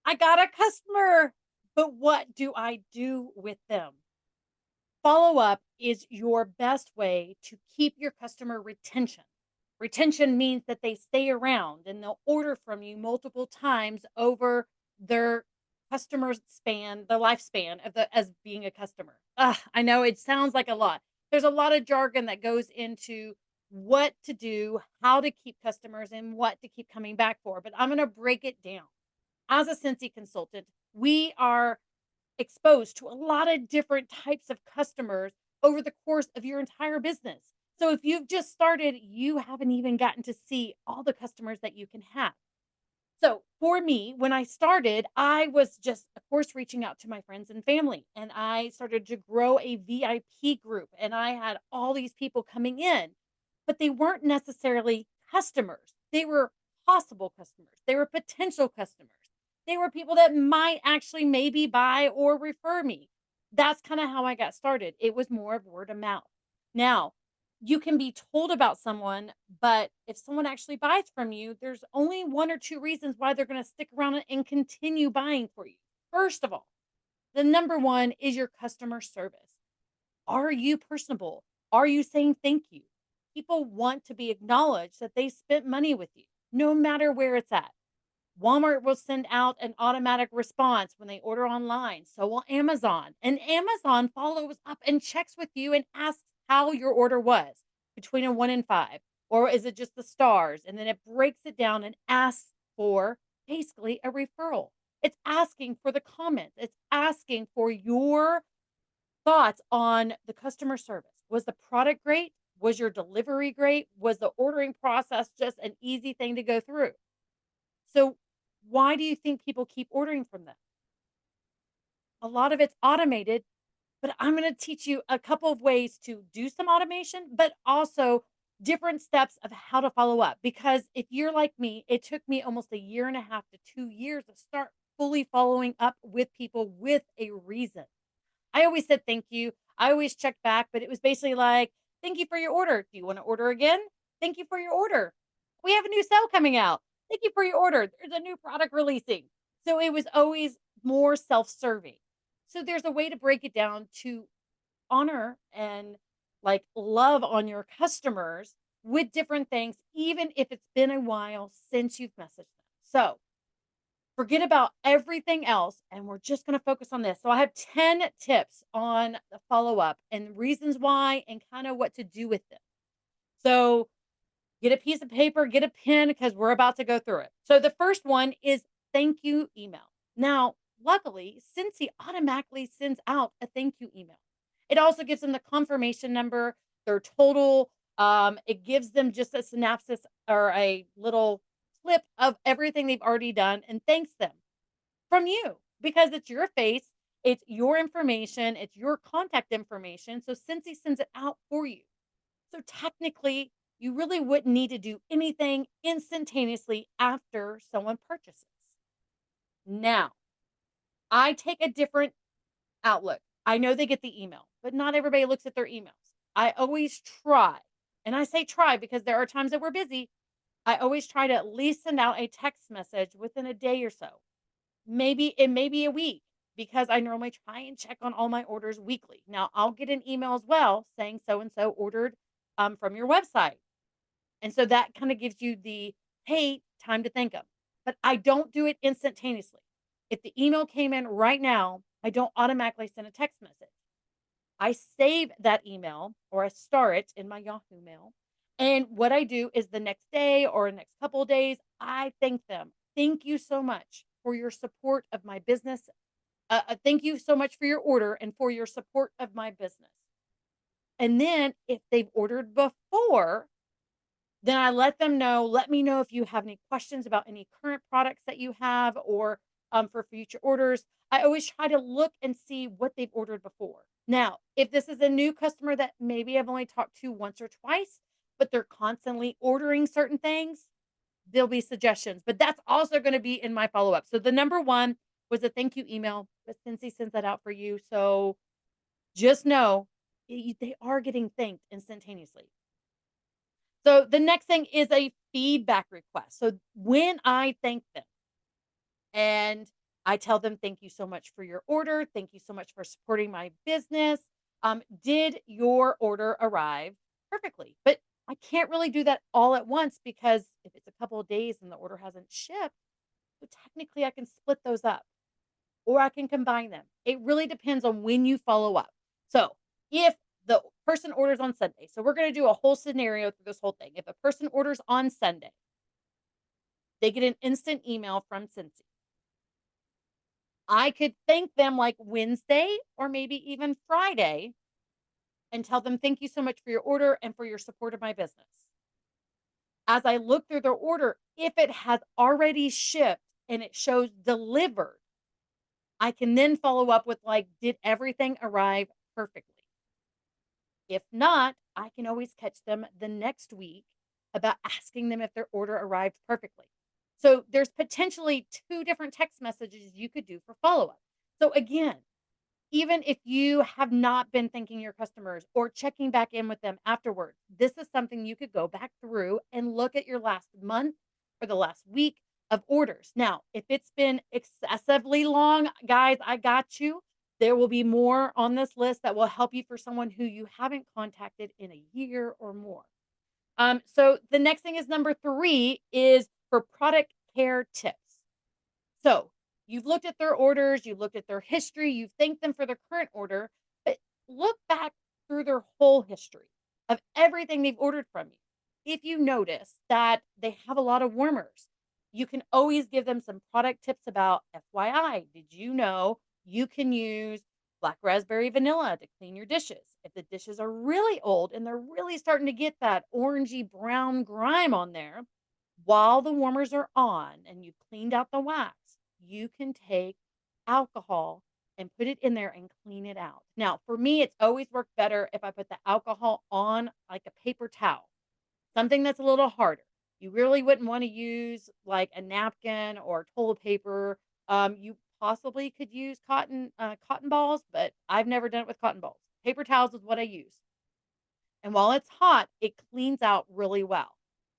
I got a customer, but what do I do with them? Follow up is your best way to keep your customer retention. Retention means that they stay around and they'll order from you multiple times over their customer span, the lifespan of the as being a customer. I know it sounds like a lot. There's a lot of jargon that goes into what to do, how to keep customers, and what to keep coming back for. But I'm going to break it down. As a Scentsy consultant, we are exposed to a lot of different types of customers over the course of your entire business. So if you've just started, you haven't even gotten to see all the customers that you can have. So for me, when I started, I was just, of course, reaching out to my friends and family, and I started to grow a VIP group, and I had all these people coming in, but they weren't necessarily customers. They were possible customers. They were potential customers. They were people that might actually maybe buy or refer me. That's kind of how I got started. It was more of word of mouth. Now, you can be told about someone, but if someone actually buys from you, there's only one or two reasons why they're going to stick around and continue buying for you. First of all, the number one is your customer service. Are you personable? Are you saying thank you? People want to be acknowledged that they spent money with you, no matter where it's at. Walmart will send out an automatic response when they order online. So will Amazon. And Amazon follows up and checks with you and asks how your order was between a 1 and 5. Or is it just the stars? And then it breaks it down and asks for basically a referral. It's asking for the comments. It's asking for your thoughts on the customer service. Was the product great? Was your delivery great? Was the ordering process just an easy thing to go through? So, why do you think people keep ordering from them? A lot of it's automated, but I'm going to teach you a couple of ways to do some automation, but also different steps of how to follow up. Because if you're like me, it took me almost a year and a half to 2 years to start fully following up with people with a reason. I always said thank you. I always checked back, but it was basically like, thank you for your order. Do you want to order again? Thank you for your order. We have a new sale coming out. Thank you for your order. There's a new product releasing. So it was always more self serving. So there's a way to break it down to honor and like love on your customers with different things, even if it's been a while since you've messaged them. So forget about everything else, and we're just going to focus on this. So, I have 10 tips on the follow up and reasons why, and kind of what to do with them. So, get a piece of paper, get a pen, because we're about to go through it. So, the first one is thank you email. Now, luckily, Cincy automatically sends out a thank you email. It also gives them the confirmation number, their total. It gives them just a synopsis or a little clip of everything they've already done and thanks them from you because it's your face, it's your information, it's your contact information. So Cincy sends it out for you. So technically, you really wouldn't need to do anything instantaneously after someone purchases. Now, I take a different outlook. I know they get the email, but not everybody looks at their emails. I always try, and I say try because there are times that we're busy. I always try to at least send out a text message within a day or so. Maybe it may be a week because I normally try and check on all my orders weekly. Now, I'll get an email as well saying so and so ordered from your website. And so that kind of gives you the hey, time to thank them. But I don't do it instantaneously. If the email came in right now, I don't automatically send a text message. I save that email or I star it in my Yahoo mail. And what I do is the next day or next couple of days, I thank them. Thank you so much for your support of my business. Thank you so much for your order and for your support of my business. And then if they've ordered before, then I let them know, let me know if you have any questions about any current products that you have or for future orders. I always try to look and see what they've ordered before. Now, if this is a new customer that maybe I've only talked to once or twice, but they're constantly ordering certain things, there'll be suggestions. But that's also going to be in my follow up. So the number one was a thank you email, but Cincy sends that out for you. So just know they are getting thanked instantaneously. So the next thing is a feedback request. So when I thank them and I tell them, thank you so much for your order. Thank you so much for supporting my business. Did your order arrive perfectly? But I can't really do that all at once because if it's a couple of days and the order hasn't shipped, so technically I can split those up or I can combine them. It really depends on when you follow up. So if the person orders on Sunday, so we're going to do a whole scenario through this whole thing. If a person orders on Sunday, they get an instant email from Scentsy. I could thank them like Wednesday or maybe even Friday and tell them, thank you so much for your order and for your support of my business. As I look through their order, if it has already shipped and it shows delivered, I can then follow up with like, did everything arrive perfectly? If not, I can always catch them the next week about asking them if their order arrived perfectly. So there's potentially two different text messages you could do for follow up. So again, even if you have not been thanking your customers or checking back in with them afterwards, this is something you could go back through and look at your last month or the last week of orders. Now, if it's been excessively long, guys, I got you. There will be more on this list that will help you for someone who you haven't contacted in a year or more. So the next thing is number 3 is for product care tips. So you've looked at their orders, you've looked at their history, you've thanked them for their current order, but look back through their whole history of everything they've ordered from you. If you notice that they have a lot of warmers, you can always give them some product tips about FYI. Did you know you can use black raspberry vanilla to clean your dishes? If the dishes are really old and they're really starting to get that orangey brown grime on there, while the warmers are on and you've cleaned out the wax, you can take alcohol and put it in there and clean it out. Now, for me, it's always worked better if I put the alcohol on like a paper towel, something that's a little harder. You really wouldn't want to use like a napkin or toilet paper. You possibly could use cotton balls, but I've never done it with cotton balls. Paper towels is what I use. And while it's hot, it cleans out really well.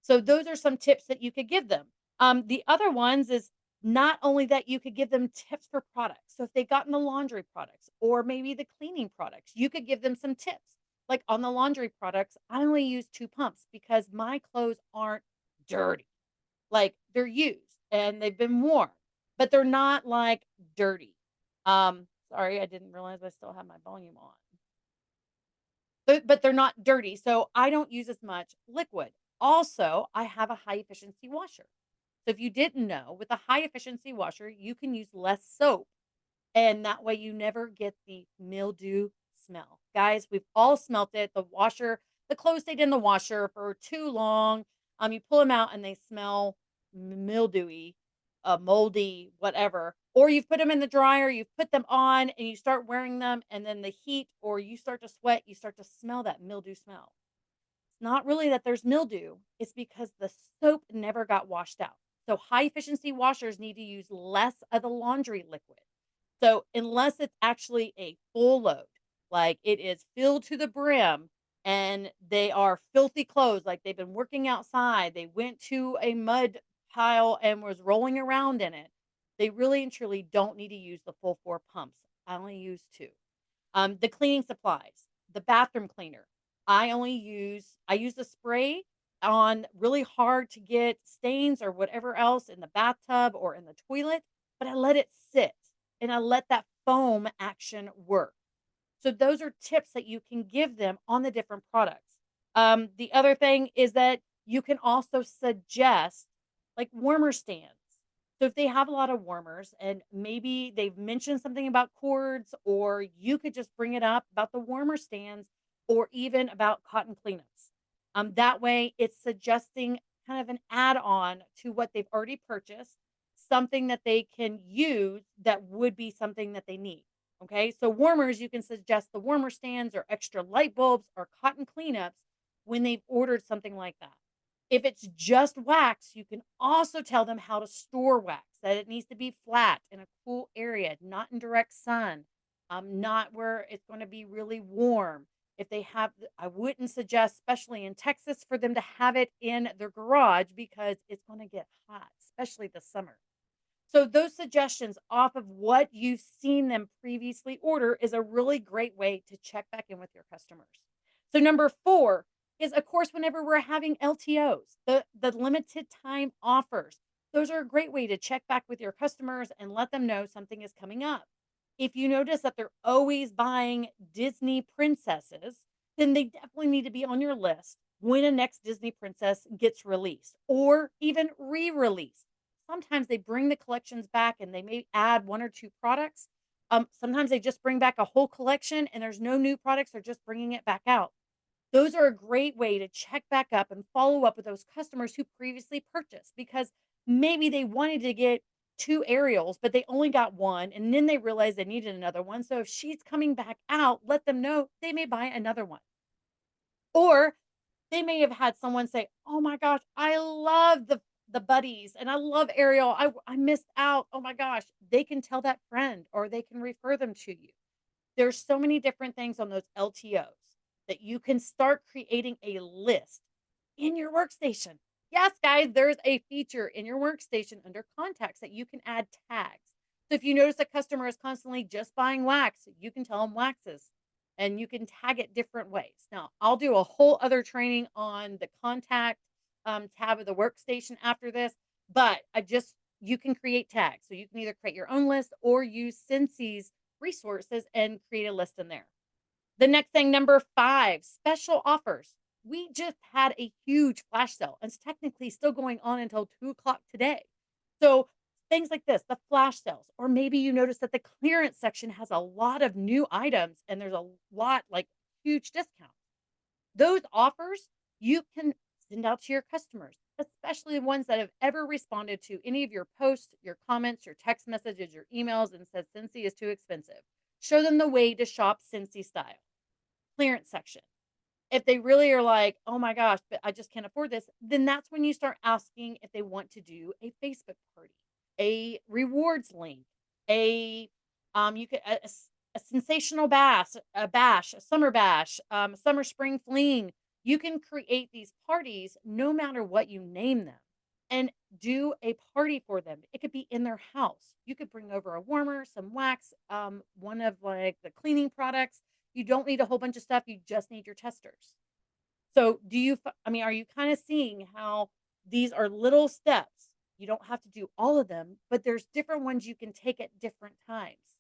So those are some tips that you could give them. The other ones is not only that you could give them tips for products. So if they got in the laundry products or maybe the cleaning products, you could give them some tips. Like on the laundry products, I only use 2 pumps because my clothes aren't dirty. Like they're used and they've been worn, but they're not like dirty. Sorry, I didn't realize I still have my volume on. But they're not dirty, so I don't use as much liquid. Also, I have a high efficiency washer. So if you didn't know, with a high efficiency washer, you can use less soap, and that way you never get the mildew smell. Guys, we've all smelt it. The clothes stayed in the washer for too long. You pull them out and they smell mildewy, moldy, whatever. Or you've put them in the dryer, you've put them on, and you start wearing them, and then the heat, or you start to sweat, you start to smell that mildew smell. It's not really that there's mildew, it's because the soap never got washed out. So high efficiency washers need to use less of the laundry liquid. So unless it's actually a full load, like it is filled to the brim and they are filthy clothes, like they've been working outside, they went to a mud pile and was rolling around in it, they really and truly don't need to use the full 4 pumps. I only use 2. The cleaning supplies, the bathroom cleaner. I use the spray on really hard to get stains or whatever else in the bathtub or in the toilet, but I let it sit and I let that foam action work. So those are tips that you can give them on the different products. The other thing is that you can also suggest like warmer stands. So if they have a lot of warmers and maybe they've mentioned something about cords, or you could just bring it up about the warmer stands or even about cotton cleanups. That way it's suggesting kind of an add-on to what they've already purchased, something that they can use that would be something that they need. Okay, so warmers, you can suggest the warmer stands or extra light bulbs or cotton cleanups when they've ordered something like that. If it's just wax, you can also tell them how to store wax, that it needs to be flat in a cool area, not in direct sun, not where it's going to be really warm. If they have, I wouldn't suggest, especially in Texas, for them to have it in their garage because it's going to get hot, especially this summer. So those suggestions off of what you've seen them previously order is a really great way to check back in with your customers. So number 4 is, of course, whenever we're having LTOs, the limited time offers. Those are a great way to check back with your customers and let them know something is coming up. If you notice that they're always buying Disney princesses, then they definitely need to be on your list when a next Disney princess gets released or even re-released. Sometimes they bring the collections back and they may add 1 or 2 products. Sometimes they just bring back a whole collection and there's no new products, they're just bringing it back out. Those are a great way to check back up and follow up with those customers who previously purchased because maybe they wanted to get 2 Ariels, but they only got 1 and then they realized they needed another one. So if she's coming back out, let them know they may buy another one. Or they may have had someone say, "Oh my gosh, I love the buddies and I love Ariel. I missed out. Oh my gosh." They can tell that friend or they can refer them to you. There's so many different things on those LTOs that you can start creating a list in your workstation. Yes, guys, there's a feature in your workstation under contacts that you can add tags. So if you notice a customer is constantly just buying wax, you can tell them waxes and you can tag it different ways. Now, I'll do a whole other training on the contact tab of the workstation after this, but you can create tags. So you can either create your own list or use Scentsy resources and create a list in there. The next thing, number 5, special offers. We just had a huge flash sale. And it's technically still going on until 2 o'clock today. So things like this, the flash sales, or maybe you notice that the clearance section has a lot of new items and there's a lot like huge discounts. Those offers you can send out to your customers, especially the ones that have ever responded to any of your posts, your comments, your text messages, your emails, and said Scentsy is too expensive. Show them the way to shop Scentsy style. Clearance section. If they really are like, "Oh my gosh, but I just can't afford this," then that's when you start asking if they want to do a Facebook party, a rewards link, a you could a sensational bash, a summer bash, summer spring fling. You can create these parties no matter what you name them and do a party for them. It could be in their house. You could bring over a warmer, some wax, one of like the cleaning products. You don't need a whole bunch of stuff. You just need your testers. So, are you kind of seeing how these are little steps? You don't have to do all of them, but there's different ones you can take at different times.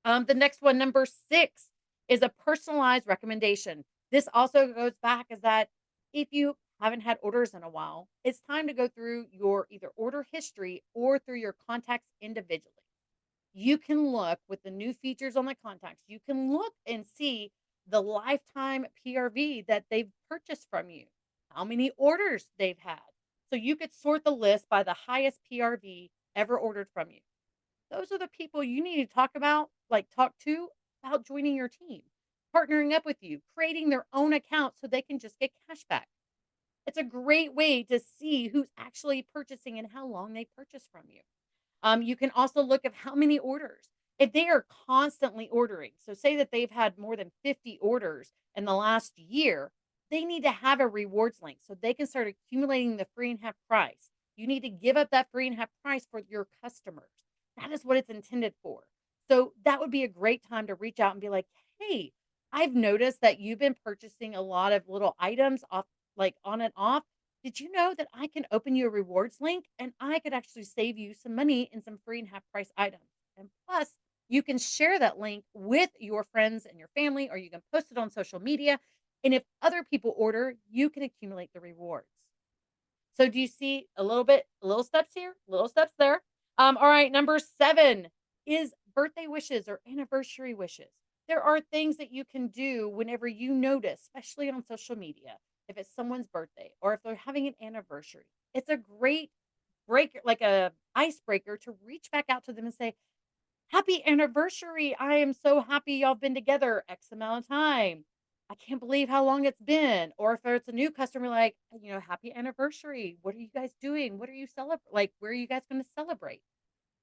The next one, number 6, is a personalized recommendation. This also goes back is that if you haven't had orders in a while, it's time to go through your either order history or through your contacts individually. You can look with the new features on the contacts. You can look and see the lifetime PRV that they've purchased from you, how many orders they've had. So you could sort the list by the highest PRV ever ordered from you. Those are the people you need to talk to about joining your team, partnering up with you, creating their own account so they can just get cash back. It's a great way to see who's actually purchasing and how long they purchase from you. You can also look at how many orders. If they are constantly ordering, so say that they've had more than 50 orders in the last year, they need to have a rewards link so they can start accumulating the free and half price. You need to give up that free and half price for your customers. That is what it's intended for. So that would be a great time to reach out and be like, "Hey, I've noticed that you've been purchasing a lot of little items off, like on and off. Did you know that I can open you a rewards link and I could actually save you some money in some free and half price items? And plus, you can share that link with your friends and your family, or you can post it on social media. And if other people order, you can accumulate the rewards." So do you see little steps here, little steps there? All right, number 7 is birthday wishes or anniversary wishes. There are things that you can do whenever you notice, especially on social media, if it's someone's birthday or if they're having an anniversary. It's a great breaker, like a icebreaker to reach back out to them and say, "Happy anniversary. I am so happy y'all been together X amount of time. I can't believe how long it's been." Or if it's a new customer, like, "Happy anniversary. What are you guys doing? What are you celebrating? Like, where are you guys going to celebrate?"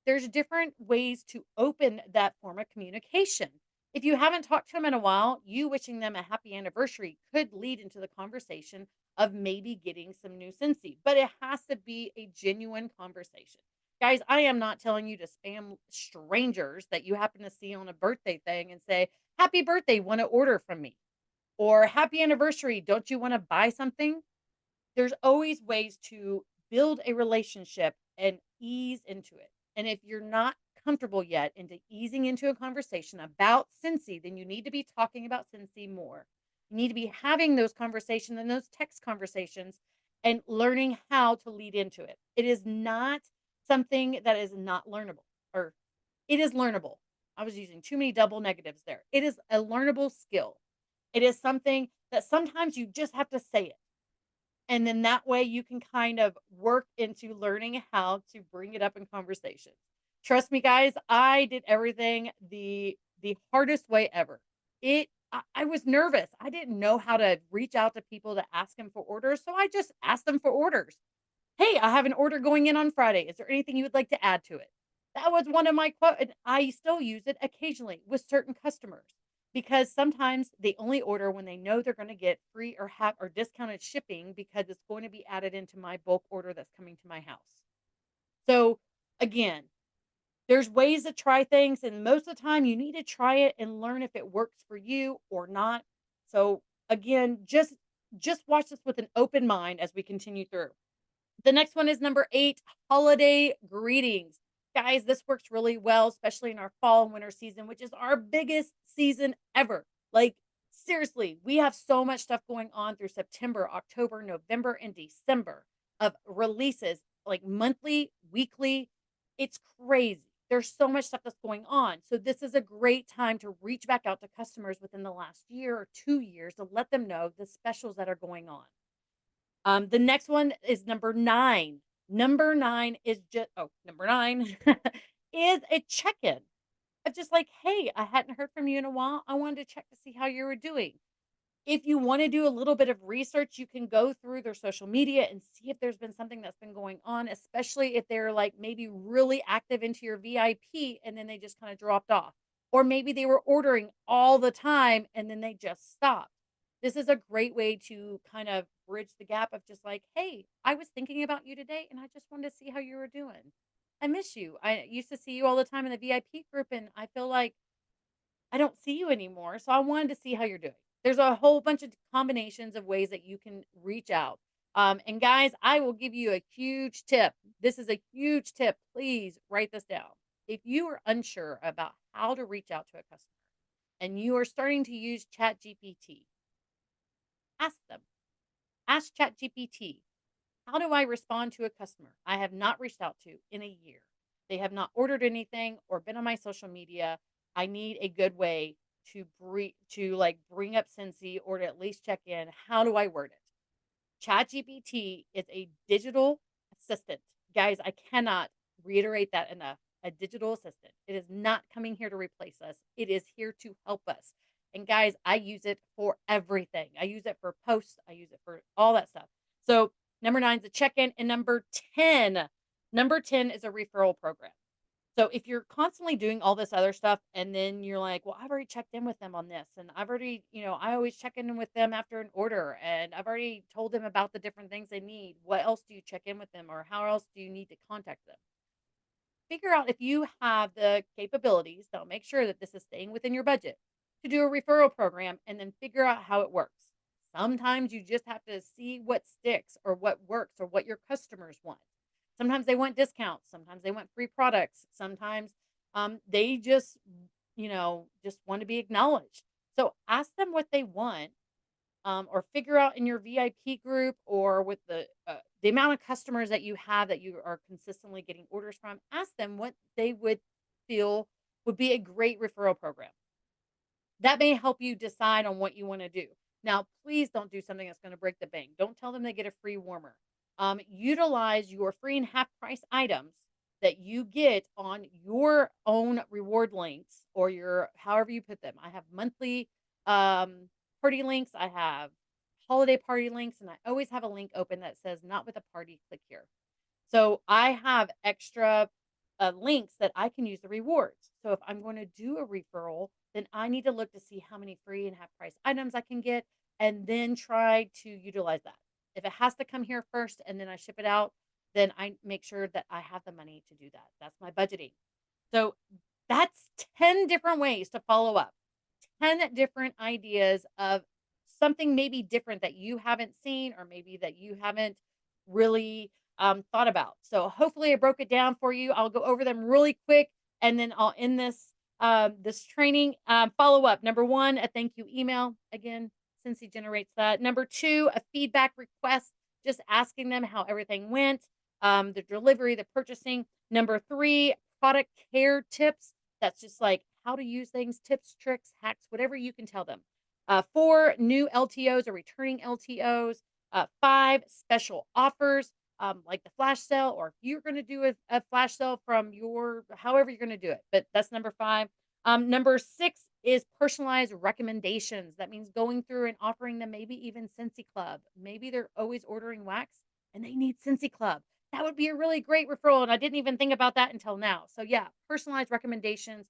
There's different ways to open that form of communication. If you haven't talked to them in a while, you wishing them a happy anniversary could lead into the conversation of maybe getting some new Scentsy, but it has to be a genuine conversation. Guys, I am not telling you to spam strangers that you happen to see on a birthday thing and say, "Happy birthday, wanna order from me?" Or "Happy anniversary, don't you wanna buy something?" There's always ways to build a relationship and ease into it. And if you're not comfortable yet into easing into a conversation about Scentsy, then you need to be talking about Scentsy more. You need to be having those conversations and those text conversations and learning how to lead into it. It is not something that is not learnable, or it is learnable. I was using too many double negatives there. It is a learnable skill. It is something that sometimes you just have to say it, and then that way you can kind of work into learning how to bring it up in conversation. Trust me, guys, I did everything the hardest way ever. I was nervous. I didn't know how to reach out to people to ask them for orders. So I just asked them for orders. "Hey, I have an order going in on Friday. Is there anything you would like to add to it?" That was one of my and I still use it occasionally with certain customers, because sometimes they only order when they know they're gonna get free or have or discounted shipping because it's going to be added into my bulk order that's coming to my house. So, again, there's ways to try things, and most of the time you need to try it and learn if it works for you or not. So, again, just watch this with an open mind as we continue through. The next one is number 8, holiday greetings. Guys, this works really well, especially in our fall and winter season, which is our biggest season ever. Like, seriously, we have so much stuff going on through September, October, November, and December of releases, like monthly, weekly. It's crazy. There's so much stuff that's going on. So, this is a great time to reach back out to customers within the last year or 2 years to let them know the specials that are going on. The next one is number 9. Number 9 is just number 9 is a check-in of just like, "Hey, I hadn't heard from you in a while. I wanted to check to see how you were doing." If you wanna do a little bit of research, you can go through their social media and see if there's been something that's been going on, especially if they're, like, maybe really active into your VIP and then they just kinda dropped off. Or maybe they were ordering all the time and then they just stopped. This is a great way to kind of bridge the gap of just like, "Hey, I was thinking about you today, and I just wanted to see how you were doing. I miss you. I used to see you all the time in the VIP group, and I feel like I don't see you anymore, so I wanted to see how you're doing." There's a whole bunch of combinations of ways that you can reach out. And guys, I will give you a huge tip. This is a huge tip. Please write this down. If you are unsure about how to reach out to a customer and you are starting to use ChatGPT, ask them. Ask ChatGPT, "How do I respond to a customer I have not reached out to in a year? They have not ordered anything or been on my social media. I need a good way to like bring up Scentsy or to at least check in. How do I word it?" ChatGPT is a digital assistant. Guys, I cannot reiterate that enough. A digital assistant. It is not coming here to replace us. It is here to help us. And guys, I use it for everything. I use it for posts. I use it for all that stuff. So number 9 is a check-in. And number 10 is a referral program. So if you're constantly doing all this other stuff and then you're like, "Well, I've already checked in with them on this, and I've already, I always check in with them after an order, and I've already told them about the different things they need. What else do you check in with them, or how else do you need to contact them?" Figure out if you have the capabilities that'll make sure that this is staying within your budget to do a referral program, and then figure out how it works. Sometimes you just have to see what sticks or what works or what your customers want. Sometimes they want discounts, sometimes they want free products, sometimes they just want to be acknowledged. So ask them what they want, or figure out in your VIP group or with the amount of customers that you have that you are consistently getting orders from. Ask them what they would feel would be a great referral program. That may help you decide on what you want to do. Now, please don't do something that's going to break the bank. Don't tell them they get a free warmer. Utilize your free and half price items that you get on your own reward links or your however you put them. I have monthly party links, I have holiday party links, and I always have a link open that says not with a party, click here. So I have extra links that I can use the rewards. So if I'm going to do a referral, then I need to look to see how many free and half price items I can get and then try to utilize that. If it has to come here first and then I ship it out, then I make sure that I have the money to do that. That's my budgeting. So that's 10 different ways to follow up. 10 different ideas of something maybe different that you haven't seen or maybe that you haven't really thought about. So hopefully I broke it down for you. I'll go over them really quick and then I'll end this training. Follow up. Number one, a thank you email. Again, Scentsy generates that. Number two, a feedback request, just asking them how everything went, the delivery, the purchasing. Number three, product care tips. That's just like how to use things, tips, tricks, hacks, whatever you can tell them. Four, new LTOs or returning LTOs. Five, special offers, like the flash sale, or if you're going to do a flash sale from your, however you're going to do it. But that's number five. Number six is personalized recommendations. That means going through and offering them maybe even Scentsy Club. Maybe they're always ordering wax and they need Scentsy Club. That would be a really great referral. And I didn't even think about that until now. So, yeah, personalized recommendations,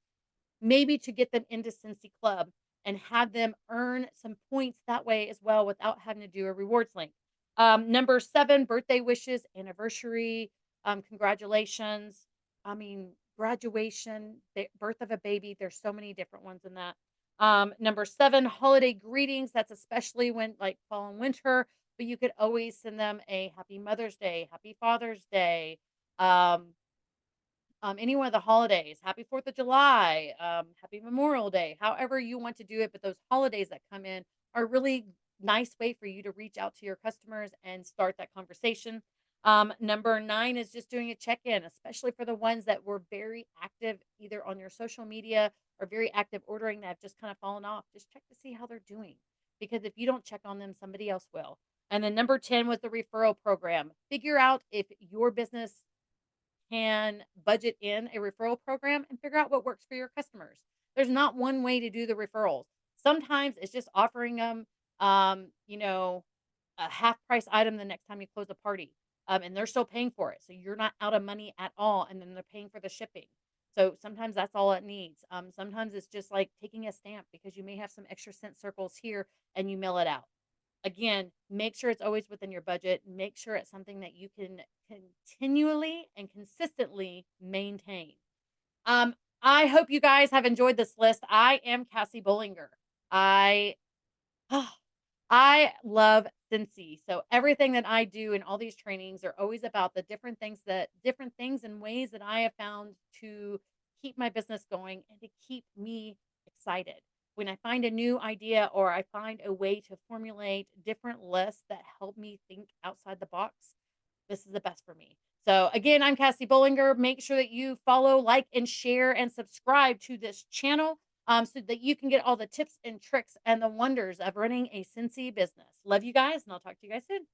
maybe to get them into Scentsy Club and have them earn some points that way as well without having to do a rewards link. Number seven, birthday wishes, anniversary, congratulations. I mean, graduation, birth of a baby. There's so many different ones in that. Number seven, holiday greetings. That's especially when like fall and winter, but you could always send them a happy Mother's Day, happy Father's Day, um, any one of the holidays, happy 4th of July, happy Memorial Day, however you want to do it. But those holidays that come in are a really nice way for you to reach out to your customers and start that conversation. Number nine is just doing a check in, especially for the ones that were very active either on your social media or very active ordering that have just kind of fallen off. Just check to see how they're doing. Because if you don't check on them, somebody else will. And then number 10 was the referral program. Figure out if your business can budget in a referral program and figure out what works for your customers. There's not one way to do the referrals. Sometimes it's just offering them, you know, a half price item the next time you close a party. And they're still paying for it. So you're not out of money at all. And then they're paying for the shipping. So sometimes that's all it needs. Sometimes it's just like taking a stamp because you may have some extra scent circles here and you mail it out. Again, make sure it's always within your budget. Make sure it's something that you can continually and consistently maintain. Um, I hope you guys have enjoyed this list. I am Cassie Bollinger. I I love Scentsy. So everything that I do in all these trainings are always about the different things and ways that I have found to keep my business going and to keep me excited. When I find a new idea or I find a way to formulate different lists that help me think outside the box, this is the best for me. So again, I'm Cassie Bollinger. Make sure that you follow, like, and share and subscribe to this channel so that you can get all the tips and tricks and the wonders of running a Scentsy business. Love you guys, and I'll talk to you guys soon.